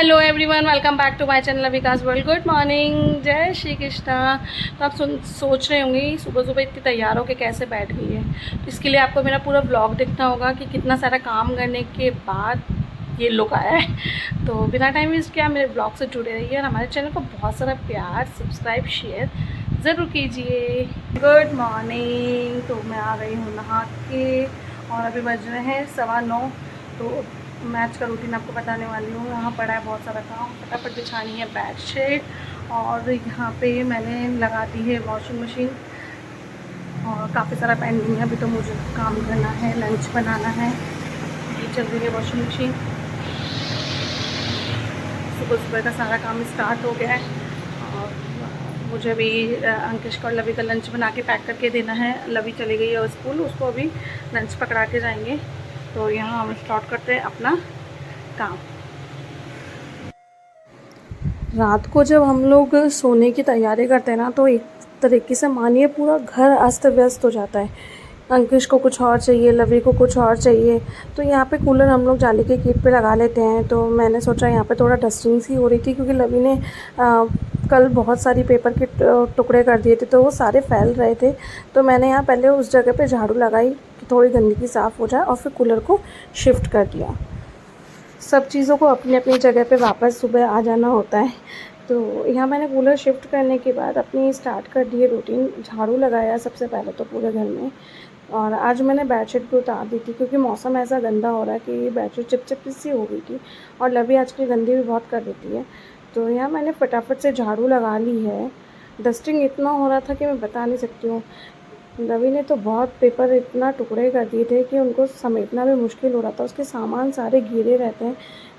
Hello everyone, welcome back to my channel Vikas world. Good morning, जय श्री कृष्णा। तो आप सोच रहे होंगे सुबह सुबह इतनी तैयार होकर कैसे बैठ गई है। तो इसके लिए आपको मेरा पूरा ब्लॉग देखना होगा कि कितना सारा काम करने के बाद ये लुक आया है। तो बिना टाइम वेस्ट किया मेरे ब्लॉग से जुड़े रहिए और हमारे चैनल को बहुत सारा प्यार, सब्सक्राइब, शेयर ज़रूर कीजिए। Good morning. तो मैं आ गई हूँ नहा के और अभी बज रहे हैं 9:15। तो मैच का रूटीन आपको बताने वाली हूँ। यहाँ पड़ा है बहुत सारा काम, फटाफट बिछानी है बेडशीट और यहाँ पे मैंने लगा दी है वॉशिंग मशीन और काफ़ी सारा पेंडिंग है। अभी तो मुझे काम करना है, लंच बनाना है। ये चल रही है वॉशिंग मशीन। सुबह सुबह का सारा काम स्टार्ट हो गया है और मुझे अभी अंकिश को और लवी का लंच बना के पैक करके देना है। लवी चली गई है स्कूल, उसको अभी लंच पकड़ा के जाएंगे। तो यहाँ हम स्टार्ट करते हैं अपना काम। रात को जब हम लोग सोने की तैयारी करते हैं ना, तो एक तरीके से मानिए पूरा घर अस्त व्यस्त हो जाता है। अंकिश को कुछ और चाहिए, लवी को कुछ और चाहिए। तो यहाँ पे कूलर हम लोग जाली के गेट पे लगा लेते हैं। तो मैंने सोचा यहाँ पे थोड़ा डस्टिंग सी हो रही थी क्योंकि लवी ने कल बहुत सारी पेपर के टुकड़े कर दिए थे, तो वो सारे फैल रहे थे। तो मैंने यहाँ पहले उस जगह पे झाड़ू लगाई कि थोड़ी गंदगी साफ़ हो जाए और फिर कूलर को शिफ्ट कर दिया। सब चीज़ों को अपनी अपनी जगह पे वापस सुबह आ जाना होता है। तो यहाँ मैंने कूलर शिफ्ट करने के बाद अपनी स्टार्ट कर दी है रूटीन। झाड़ू लगाया सबसे पहले तो पूरे घर में, और आज मैंने बेडशीट भी उतार दी थी क्योंकि मौसम ऐसा गंदा हो रहा है कि बेडशीट चिपचिप सी हो गई थी और लवी आजकल गंदी भी बहुत कर देती है। तो यहाँ मैंने फटाफट से झाड़ू लगा ली है। डस्टिंग इतना हो रहा था कि मैं बता नहीं सकती हूँ। रवि ने तो बहुत पेपर इतना टुकड़े कर दिए थे कि उनको समेटना भी मुश्किल हो रहा था। उसके सामान सारे गिरे रहते हैं,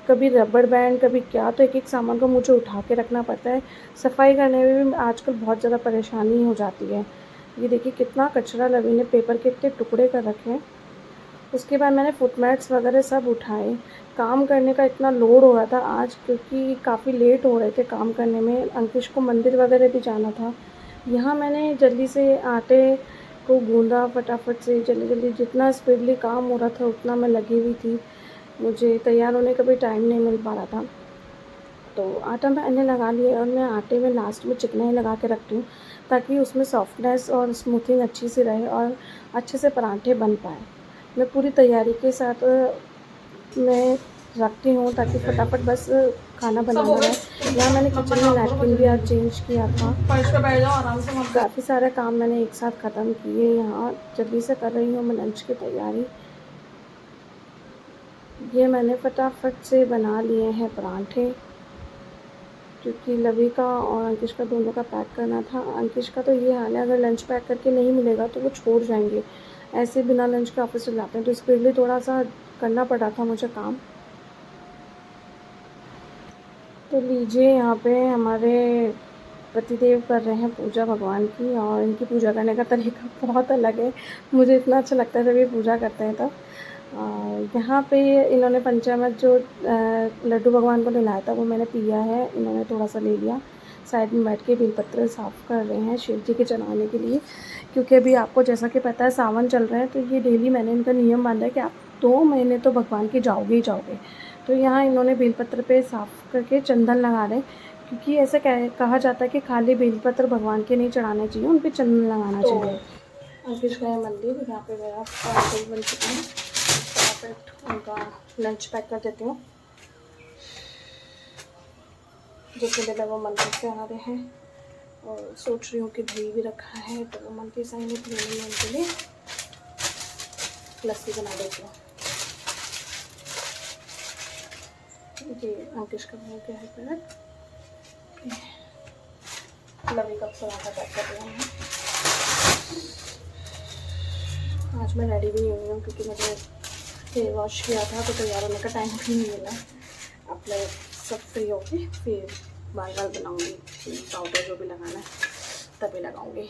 कभी रबड़ बैंड कभी क्या, तो एक एक सामान को मुझे उठा के रखना पड़ता है। सफाई करने में भी आजकल बहुत ज़्यादा परेशानी हो जाती है। ये देखिए कितना कचरा रवि ने पेपर के इतने टुकड़े कर रखे हैं। उसके बाद मैंने फुटमैट्स वगैरह सब उठाए। काम करने का इतना लोड हो रहा था आज क्योंकि काफ़ी लेट हो रहे थे काम करने में। अंकिश को मंदिर वगैरह भी जाना था। यहाँ मैंने जल्दी से आटे को गूंदा फटाफट से, जल्दी जल्दी, जितना स्पीडली काम हो रहा था उतना मैं लगी हुई थी। मुझे तैयार होने का भी टाइम नहीं मिल पा रहा था। तो आटा मैंने लगा लिया और मैं आटे में लास्ट में चिकनाई लगा के रखती हूँ ताकि उसमें सॉफ्टनेस और स्मूथिंग अच्छी से रहे और अच्छे से पराठे बन पाए। मैं पूरी तैयारी के साथ मैं रखती हूँ ताकि फटाफट बस खाना बनाना है। यहाँ मैंने किचन में नैपकिन भी आज चेंज किया था। काफ़ी सारे काम मैंने एक साथ ख़त्म किए। यहाँ जल्दी से कर रही हूँ मैं लंच की तैयारी। ये मैंने फटाफट से बना लिए हैं पराठे क्योंकि लवी का और अंकिश का दोनों का पैक करना था। अंकिश का तो ये हाल है, अगर लंच पैक करके नहीं मिलेगा तो वो छोड़ जाएंगे, ऐसे बिना लंच के ऑफिस चले जाते हैं। तो स्पीडली थोड़ा सा करना पड़ा था मुझे काम। तो लीजिए, यहाँ पे हमारे पतिदेव कर रहे हैं पूजा भगवान की, और इनकी पूजा करने का तरीका बहुत अलग है। मुझे इतना अच्छा लगता है जब ये पूजा करते हैं। तो यहाँ पे इन्होंने पंचामृत जो लड्डू भगवान को नहलाया था वो मैंने पिया है। इन्होंने थोड़ा सा ले लिया। साइड में बैठ के बेलपत्र साफ़ कर रहे हैं शिव जी के चढ़ाने के लिए, क्योंकि अभी आपको जैसा कि पता है सावन चल रहे हैं। तो ये डेली मैंने इनका नियम बांधा है कि आप 2 महीने तो भगवान के जाओगे ही जाओगे। तो यहाँ इन्होंने बेलपत्र पे साफ़ करके चंदन लगा रहे हैं क्योंकि ऐसे कहा जाता है कि खाली बेलपत्र भगवान के नहीं चढ़ाने चाहिए, उन पर चंदन लगाना चाहिए। अंकिश गए मंदिर, यहाँ पे गया बन चुका है। फटाफट उनका लंच पैक कर देती हूँ। जिसके लिए वो मंदिर से आ रहे हैं और सोच रही हूँ कि दही भी रखा है तो वो मंदिर से आएंगे, तो मैं उनके लिए लस्सी बना देती हूँ। ये अंकिश का हो गया है पैक। लवी का पराठा पैक कर दिया है। आज मैं रेडी भी नहीं हुई हूँ क्योंकि मुझे फेयर वॉश किया था तो तैयार होने का टाइम भी नहीं मिला। अब मैं सब फ्री होके फिर बाल बनाऊँगी, पाउडर जो भी लगाना है तभी लगाऊँगी।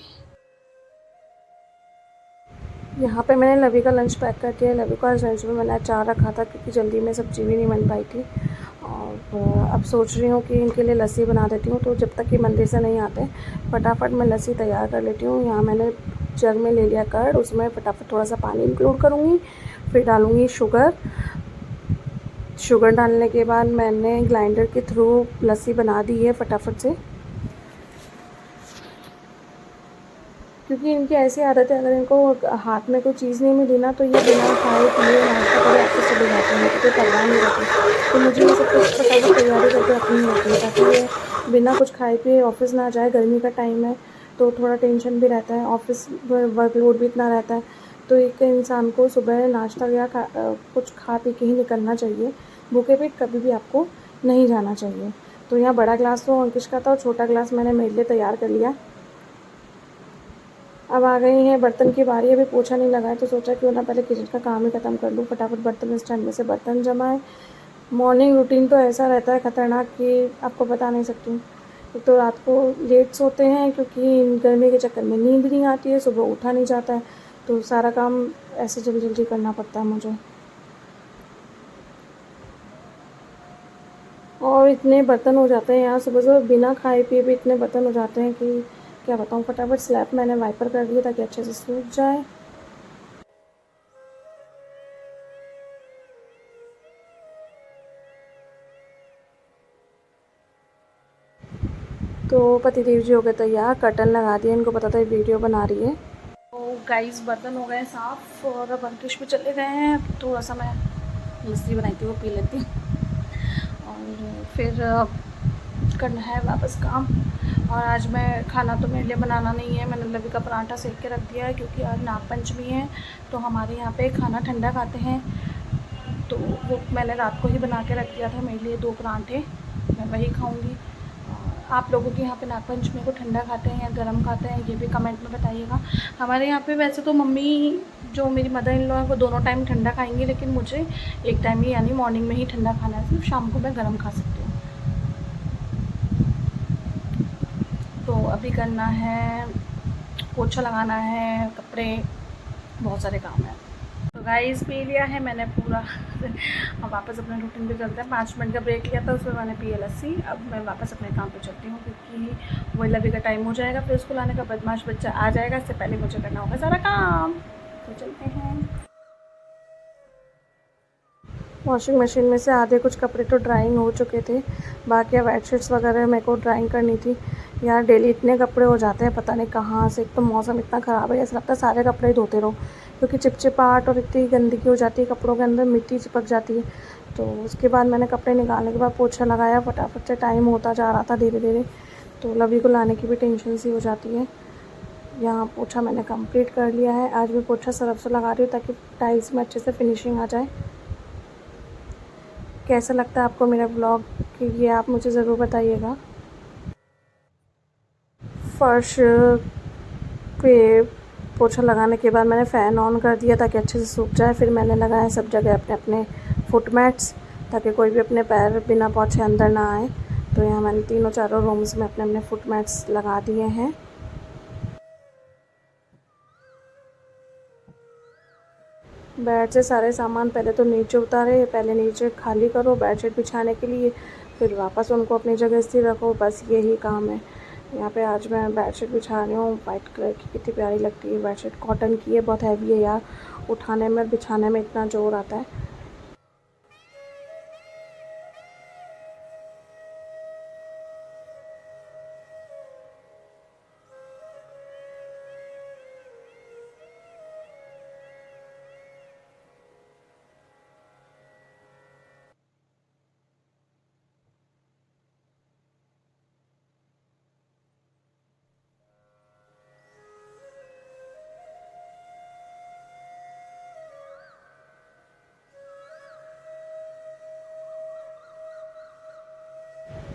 यहाँ पे मैंने लवी का लंच पैक कर दिया। लवी का लंच में मैंने अचार रखा था क्योंकि जल्दी में सब्ज़ी भी नहीं बन पाई थी। और अब सोच रही हूँ कि इनके लिए लस्सी बना देती हूँ। तो जब तक कि मंदिर से नहीं आते फटाफट मैं लस्सी तैयार कर लेती हूँ। यहाँ मैंने जग में ले लिया कर्ड, उसमें फटाफट थोड़ा सा पानी इंक्लूड करूँगी, फिर डालूँगी शुगर शुगर डालने के बाद मैंने ग्राइंडर के थ्रू लस्सी बना दी है फटाफट से, क्योंकि इनकी ऐसी आदत है, अगर इनको हाथ में कोई चीज़ नहीं मिली ना तो ये बिना खाए पिए नाश्ता करे ऑफिस चले जाते हैं, तो कोई परवाह नहीं रहती। तो मुझे ये सब कुछ फटाफट तैयारी करके रखनी होती है ताकि ये बिना कुछ खाए पिए ऑफिस ना जाए। गर्मी का टाइम है तो थोड़ा टेंशन भी रहता है, ऑफिस वर्कलोड भी इतना रहता है। तो एक इंसान को सुबह नाश्ता या कुछ खा पी के ही निकलना चाहिए। भूखे पेट कभी भी आपको नहीं जाना चाहिए। तो यहाँ बड़ा ग्लास तो अंकिश का था और छोटा ग्लास मैंने मेरे लिए तैयार कर लिया। अब आ गई है बर्तन की बारी। अभी पोछा नहीं लगा है तो सोचा क्यों ना पहले किचन का काम ही ख़त्म कर लूँ। फटाफट बर्तन स्टैंड में से बर्तन जमाए। मॉर्निंग रूटीन तो ऐसा रहता है ख़तरनाक कि आपको बता नहीं सकती हूँ। एक तो रात को लेट सोते हैं क्योंकि गर्मी के चक्कर में नींद नहीं आती है, सुबह उठा नहीं जाता है, तो सारा काम ऐसे जल्दी जल्दी करना पड़ता है मुझे। और इतने बर्तन हो जाते हैं यहाँ सुबह सुबह, बिना खाए पिए भी इतने बर्तन हो जाते हैं कि क्या बताऊँ। फटाफट स्लैब मैंने वाइपर कर दिया ताकि अच्छे से सूख जाए। तो पतिदेव जी हो गए तैयार, कर्टन लगा दिए, इनको पता था ये वीडियो बना रही है। तो गाइस बर्तन हो गए साफ़ और अब अंकुश भी चले गए हैं। थोड़ा सा मैं लस्सी बनाई थी वो पी लेती हूँ और फिर करना है वापस काम। और आज मैं खाना तो मेरे लिए बनाना नहीं है, मैंने लवी का पराठा सेक के रख दिया है क्योंकि आज नागपंचमी है तो हमारे यहाँ पे खाना ठंडा खाते हैं। तो वो मैंने रात को ही बना के रख दिया था मेरे लिए 2 पराठे, मैं वही खाऊंगी। आप लोगों के यहाँ पे नागपंचमी को ठंडा खाते हैं या गरम खाते हैं ये भी कमेंट में बताइएगा। हमारे यहाँ पे वैसे तो मम्मी जो मेरी मदर इन लॉ है वो दोनों टाइम ठंडा खाएंगी, लेकिन मुझे एक टाइम ही यानी मॉर्निंग में ही ठंडा खाना है, सिर्फ शाम को मैं गरम खा सकती हूँ। तो अभी करना है, पोछा लगाना है, कपड़े, बहुत सारे काम हैं। तो गाइस पी लिया है मैंने पूरा। अब वापस अपने रूटीन पे चलते हैं। 5 मिनट का ब्रेक लिया था, उसमें मैंने पी लस्सी। अब मैं वापस अपने काम पे चलती हूँ क्योंकि वही लवी का टाइम हो जाएगा, फिर उसको लाने का बदमाश बच्चा आ जाएगा, इससे पहले मुझे करना होगा सारा काम। तो चलते हैं। वॉशिंग मशीन में से आधे कुछ कपड़े तो ड्राइंग हो चुके थे, बाकी बेडशीट्स वगैरह मेरे को ड्राइंग करनी थी। यार डेली इतने कपड़े हो जाते हैं पता नहीं कहाँ से। एक तो मौसम इतना ख़राब है, ऐसा लगता है सारे कपड़े ही धोते रहो क्योंकि चिपचिपाहट और इतनी गंदगी हो जाती है कपड़ों के अंदर, मिट्टी चिपक जाती है। तो उसके बाद मैंने कपड़े निकालने के बाद पोछा लगाया, फटाफट से टाइम होता जा रहा था धीरे धीरे। तो लवी को लाने की भी टेंशन सी हो जाती है। यहाँ पोछा मैंने कंप्लीट कर लिया है। आज मैं पोछा सरफ से लगा रही हूँ ताकि टाइल्स में अच्छे से फिनिशिंग आ जाए। कैसा लगता है आपको मेरा ब्लॉग, ये आप मुझे ज़रूर बताइएगा। फर्श पे पोछा लगाने के बाद मैंने फ़ैन ऑन कर दिया ताकि अच्छे से सूख जाए। फिर मैंने लगाए सब जगह अपने अपने फुट मैट्स ताकि कोई भी अपने पैर बिना पोछे अंदर ना आए। तो यहाँ मैंने तीनों चारों रूम्स में अपने अपने फुट मैट्स लगा दिए हैं। बेड से सारे सामान पहले तो नीचे उतारे, पहले नीचे खाली करो बेडशीट बिछाने के लिए, फिर वापस उनको अपनी जगह स्थिर रखो, बस यही काम है। यहाँ पे आज मैं बेडशीट बिछा रही हूँ, वाइट कलर की कितनी प्यारी लगती है बेडशीट, कॉटन की है, बहुत हैवी है यार, उठाने में बिछाने में इतना ज़ोर आता है।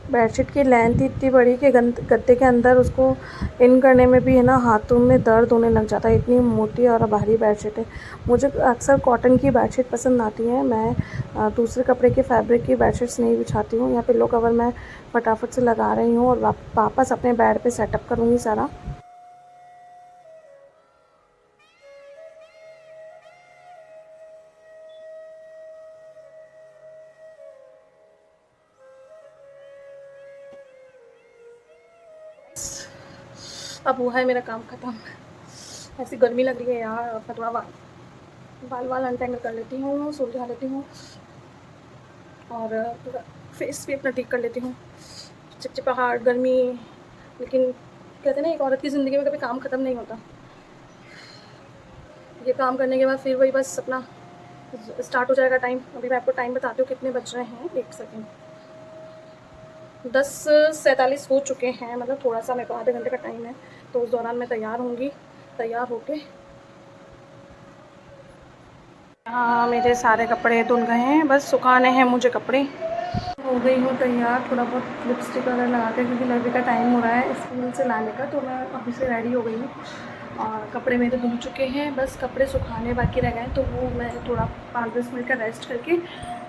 बेडशीट की लेंथ इतनी बड़ी कि गद्दे के अंदर उसको इन करने में भी है ना हाथों में दर्द होने लग जाता है, इतनी मोटी और भारी बेडशीट है। मुझे अक्सर कॉटन की बेडशीट पसंद आती है, मैं दूसरे कपड़े के फैब्रिक की बेडशीट्स नहीं बिछाती हूँ। यहाँ पिलो कवर मैं फटाफट से लगा रही हूँ और वापस अपने बेड पे सेटअप करूँगी सारा। अब हुआ है मेरा काम ख़त्म। ऐसी गर्मी लग रही है यार, अब मैं थोड़ा बाल वाल अनटेंगल कर लेती हूँ, सुलझा लेती हूँ। और थोड़ा फेस भी अपना ठीक कर लेती हूँ। चिपचिपाहट, गर्मी, लेकिन कहते हैं ना एक औरत की ज़िंदगी में कभी काम ख़त्म नहीं होता। ये काम करने के बाद फिर वही बस अपना स्टार्ट हो जाएगा टाइम। अभी मैं आपको टाइम बताती हूँ कितने बज रहे हैं, 1 सेकेंड। 10:47 हो चुके हैं, मतलब थोड़ा सा मेरे को आधे घंटे का टाइम है, तो उस दौरान मैं तैयार होंगी। तैयार होके हाँ, मेरे सारे कपड़े धुल गए हैं, बस सुखाने हैं मुझे कपड़े। हो गई हूँ तैयार, थोड़ा बहुत लिपस्टिक वगैरह लगा के, क्योंकि लड़के का टाइम हो रहा है स्कूल से लाने का, तो मैं अभी से रेडी हो गई हूँ। और कपड़े मेरे धुल चुके हैं, बस कपड़े सुखाने बाकी रह गए, तो वो मैं थोड़ा 5-10 मिनट का रेस्ट करके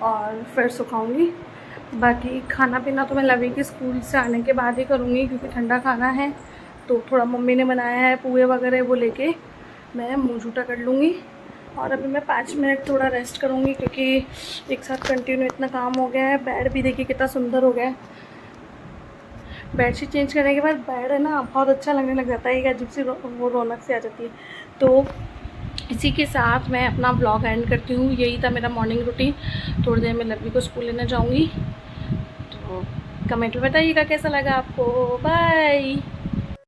और फिर सुखाऊँगी। बाकी खाना पीना तो मैं लवी के स्कूल से आने के बाद ही करूँगी, क्योंकि ठंडा खाना है। तो थोड़ा मम्मी ने बनाया है पोहे वगैरह, वो लेके मैं मुँह झूठा कर लूँगी। और अभी मैं 5 मिनट थोड़ा रेस्ट करूँगी, क्योंकि एक साथ कंटिन्यू इतना काम हो गया है। बेड भी देखिए कितना सुंदर हो गया है। बेडशीट चेंज करने के बाद बेड है ना बहुत अच्छा लगने लग जाता है, एक अजीब सी वो रौनक सी आ जाती है। तो इसी के साथ मैं अपना ब्लॉग एंड करती हूँ। यही था मेरा मॉर्निंग रूटीन। थोड़ी देर में लवी को स्कूल लेने जाऊँगी, तो कमेंट में बताइएगा कैसा लगा आपको। बाय।